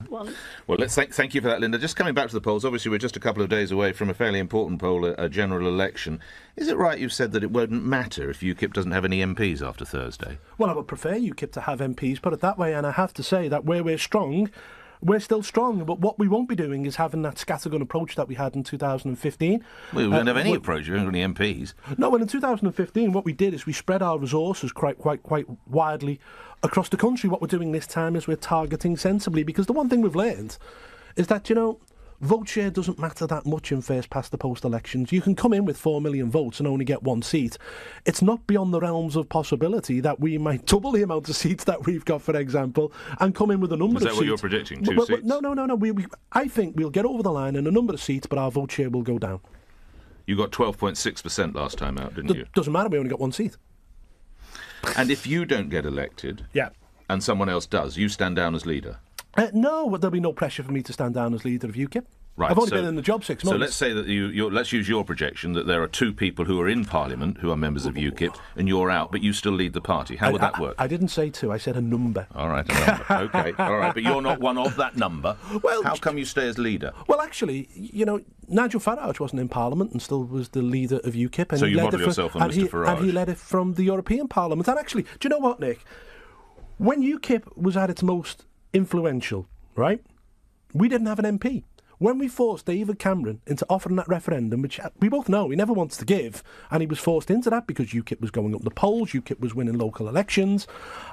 one. Well, let's thank you for that, Linda. Just coming back to the polls, obviously we're just a couple of days away from a fairly important poll, a general election. Is it right you've said that it won't matter if Ukip doesn't have any MPs after Thursday? Well, I would prefer Ukip to have MPs, put it that way, and I have to say that where we're strong, we're still strong, but what we won't be doing is having that scattergun approach that we had in 2015. Well, we don't have any approach, we don't have any MPs. No, well, in 2015, what we did is we spread our resources quite widely across the country. What we're doing this time is we're targeting sensibly, because the one thing we've learned is that, you know, vote share doesn't matter that much in first-past-the-post elections. You can come in with 4 million votes and only get one seat. It's not beyond the realms of possibility that we might double the amount of seats that we've got, for example, and come in with a number of seats. Is that what you're predicting, two seats? No. I think we'll get over the line in a number of seats, but our vote share will go down. You got 12.6% last time out, didn't you? Doesn't matter, we only got one seat. And if you don't get elected, and someone else does, you stand down as leader? No, there'll be no pressure for me to stand down as leader of Ukip. Right, I've only been in the job 6 months. So let's say that let's use your projection that there are two people who are in Parliament who are members of Ukip, and you're out, but you still lead the party. How would that work? I didn't say two, I said a number. All right, a number. OK, all right, but you're not one of that number. Well, how come you stay as leader? Well, actually, you know, Nigel Farage wasn't in Parliament and still was the leader of Ukip. And so you model yourself on Mr Farage. And he led it from the European Parliament. And actually, do you know what, Nick? When Ukip was at its most influential, right, we didn't have an MP. When we forced David Cameron into offering that referendum, which we both know he never wants to give, and he was forced into that because UKIP was going up the polls, UKIP was winning local elections,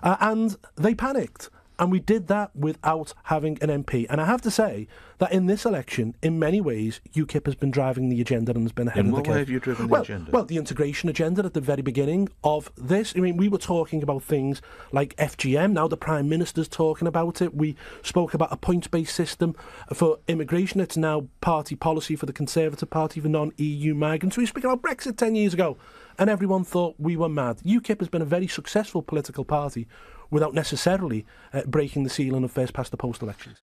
and they panicked. And we did that without having an MP. And I have to say that in this election, in many ways, UKIP has been driving the agenda and has been ahead of the curve. In what way have you driven the agenda? Well, the integration agenda at the very beginning of this. I mean, we were talking about things like FGM. Now the Prime Minister's talking about it. We spoke about a points-based system for immigration. It's now party policy for the Conservative Party for non-EU migrants. We were speaking about Brexit 10 years ago, and everyone thought we were mad. UKIP has been a very successful political party without necessarily breaking the ceiling of first-past-the-post elections.